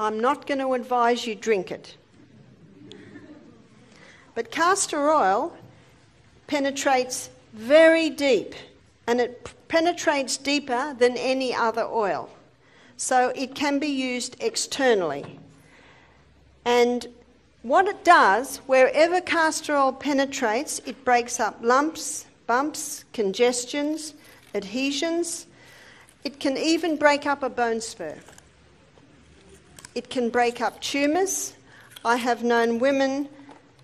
I'm not going to advise you drink it. But castor oil penetrates very deep, and it penetrates deeper than any other oil. So it can be used externally. And what it does, wherever castor oil penetrates, it breaks up lumps, bumps, congestions, adhesions. It can even break up a bone spur. It can break up tumours. I have known women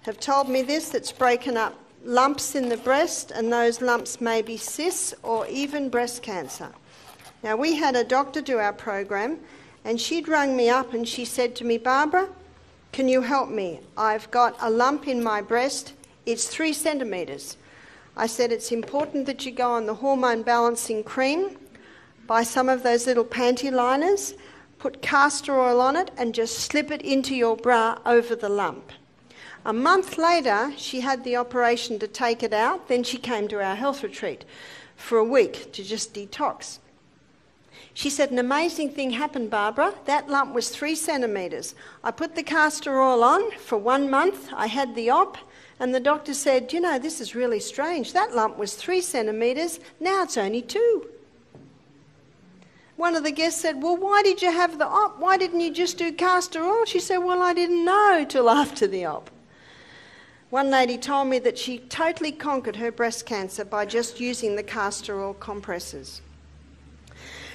have told me this, that's broken up lumps in the breast, and those lumps may be cysts or even breast cancer. Now, we had a doctor do our program, and she'd rung me up and she said to me, Barbara, can you help me? I've got a lump in my breast. It's 3 centimetres. I said, it's important that you go on the hormone balancing cream, buy some of those little panty liners, put castor oil on it and just slip it into your bra over the lump. A month later, she had the operation to take it out. Then she came to our health retreat for a week to just detox. She said, an amazing thing happened, Barbara. That lump was 3 centimetres. I put the castor oil on for 1 month. I had the op, and the doctor said, you know, this is really strange. That lump was 3 centimetres. Now it's only 2. One of the guests said, well, why did you have the op? Why didn't you just do castor oil? She said, well, I didn't know till after the op. One lady told me that she totally conquered her breast cancer by just using the castor oil compresses.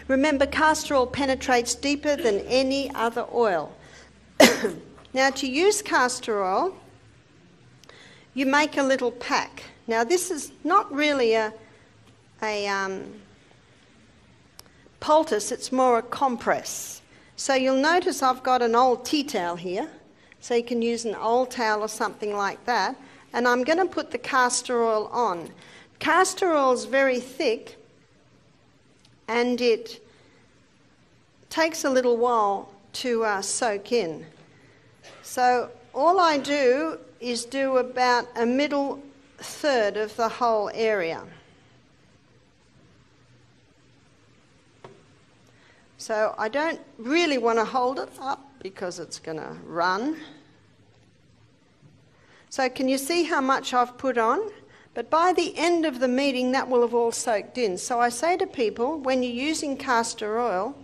Remember, castor oil penetrates deeper than any other oil. Now, to use castor oil, you make a little pack. Now, this is not really a poultice, it's more a compress. So you'll notice I've got an old tea towel here. So you can use an old towel or something like that. And I'm going to put the castor oil on. Castor oil is very thick, and it takes a little while to soak in. So all I do is do about a middle third of the whole area. So I don't really want to hold it up because it's going to run. So can you see how much I've put on? But by the end of the meeting, that will have all soaked in. So I say to people, when you're using castor oil,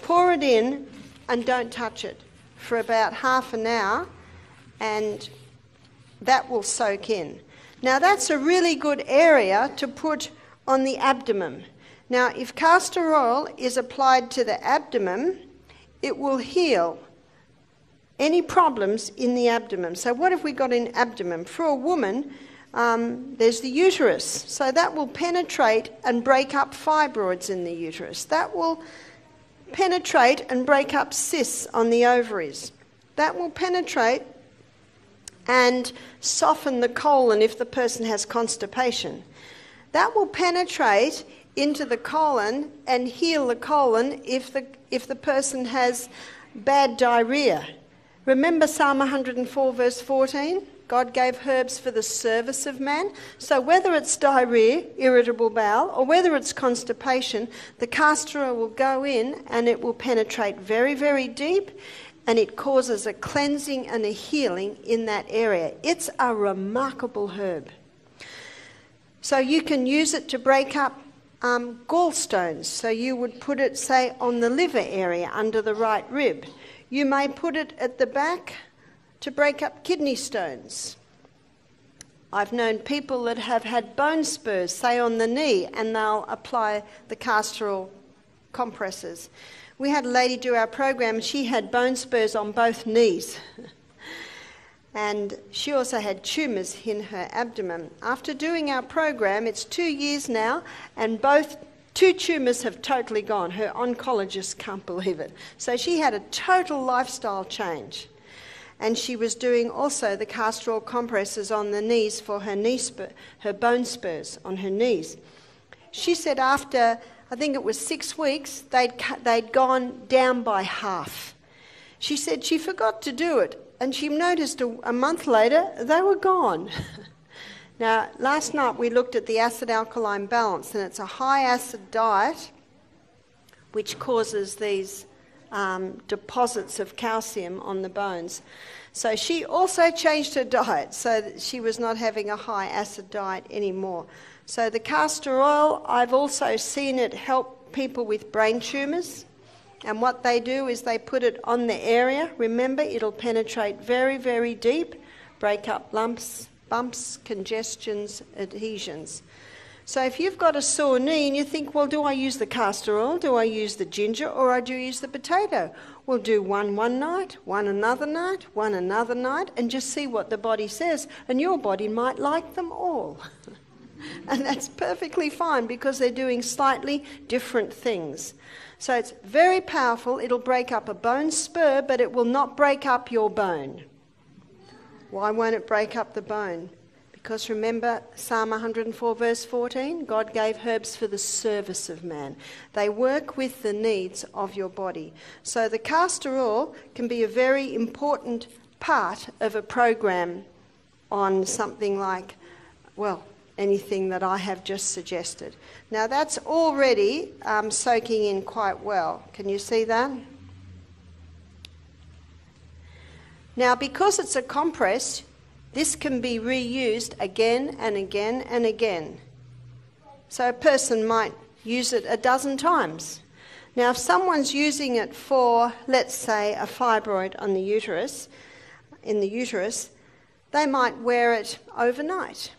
pour it in and don't touch it for about half an hour, and that will soak in. Now, that's a really good area to put on the abdomen. Now, if castor oil is applied to the abdomen, it will heal any problems in the abdomen. So what have we got in abdomen? For a woman, there's the uterus. So that will penetrate and break up fibroids in the uterus. That will penetrate and break up cysts on the ovaries. That will penetrate and soften the colon if the person has constipation. That will penetrate into the colon and heal the colon if the person has bad diarrhea. Remember Psalm 104 verse 14? God gave herbs for the service of man. So whether it's diarrhea, irritable bowel, or whether it's constipation, the castor oil will go in and it will penetrate very, very deep, and it causes a cleansing and a healing in that area. It's a remarkable herb. So you can use it to break up gallstones. So you would put it, say, on the liver area under the right rib. You may put it at the back to break up kidney stones. I've known people that have had bone spurs, say on the knee, and they'll apply the castor oil compresses. We had a lady do our program, she had bone spurs on both knees. And she also had tumours in her abdomen. After doing our program, it's 2 years now, and both 2 tumours have totally gone. Her oncologist can't believe it. So she had a total lifestyle change. And she was doing also the castor oil compresses on the knees for her bone spurs on her knees. She said after, I think it was 6 weeks, they'd gone down by half. She said she forgot to do it, and she noticed a month later they were gone. Now, last night we looked at the acid-alkaline balance, and it's a high-acid diet which causes these deposits of calcium on the bones. So she also changed her diet so that she was not having a high acid diet anymore. So the castor oil, I've also seen it help people with brain tumours. And what they do is they put it on the area. Remember, it'll penetrate very, very deep, break up lumps, bumps, congestions, adhesions. So if you've got a sore knee and you think, well, do I use the castor oil, do I use the ginger, or do I use the potato? Well, do one night, one another night, one another night, and just see what the body says. And your body might like them all. And that's perfectly fine because they're doing slightly different things. So it's very powerful. It'll break up a bone spur, but it will not break up your bone. Why won't it break up the bone? Because remember Psalm 104 verse 14, God gave herbs for the service of man. They work with the needs of your body. So the castor oil can be a very important part of a program on something like, well, anything that I have just suggested. Now that's already soaking in quite well. Can you see that? Now because it's a compress, this can be reused again and again and again. So a person might use it a dozen times. Now if someone's using it for, let's say, a fibroid on the uterus, in the uterus, they might wear it overnight.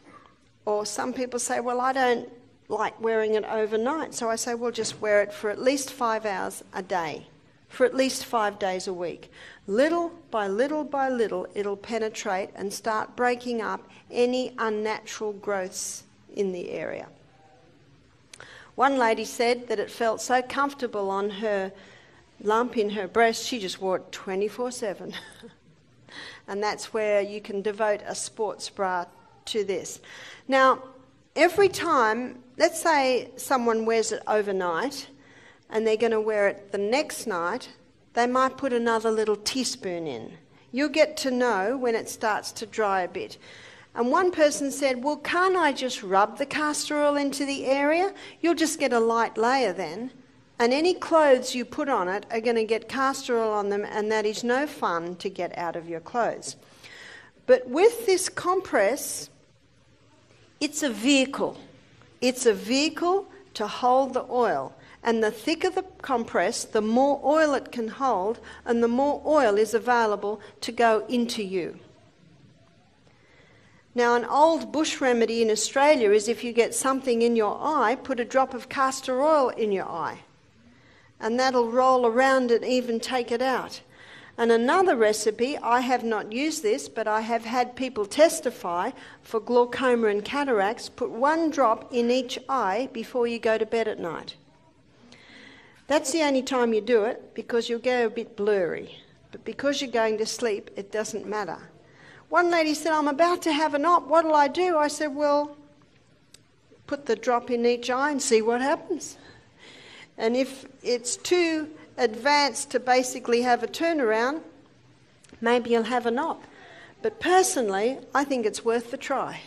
Or some people say, well, I don't like wearing it overnight. So I say, well, just wear it for at least 5 hours a day, for at least 5 days a week. Little by little by little, it'll penetrate and start breaking up any unnatural growths in the area. One lady said that it felt so comfortable on her lump in her breast, she just wore it 24/7. And that's where you can devote a sports bra to this. Now, every time, let's say someone wears it overnight and they're going to wear it the next night, they might put another little teaspoon in. You'll get to know when it starts to dry a bit. And one person said, well, can't I just rub the castor oil into the area? You'll just get a light layer then. And any clothes you put on it are going to get castor oil on them, and that is no fun to get out of your clothes. But with this compress, it's a vehicle. It's a vehicle to hold the oil. And the thicker the compress, the more oil it can hold, and the more oil is available to go into you. Now, an old bush remedy in Australia is if you get something in your eye, put a drop of castor oil in your eye. And that'll roll around and even take it out. And another recipe, I have not used this, but I have had people testify for glaucoma and cataracts, put 1 drop in each eye before you go to bed at night. That's the only time you do it, because you'll go a bit blurry. But because you're going to sleep, it doesn't matter. One lady said, I'm about to have an op, what'll I do? I said, well, put the drop in each eye and see what happens. And if it's too advanced to basically have a turnaround, maybe you'll have an op. But personally, I think it's worth the try,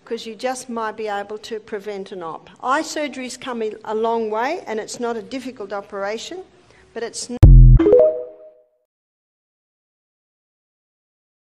because you just might be able to prevent an op. Eye surgery's come a long way, and it's not a difficult operation, but it's not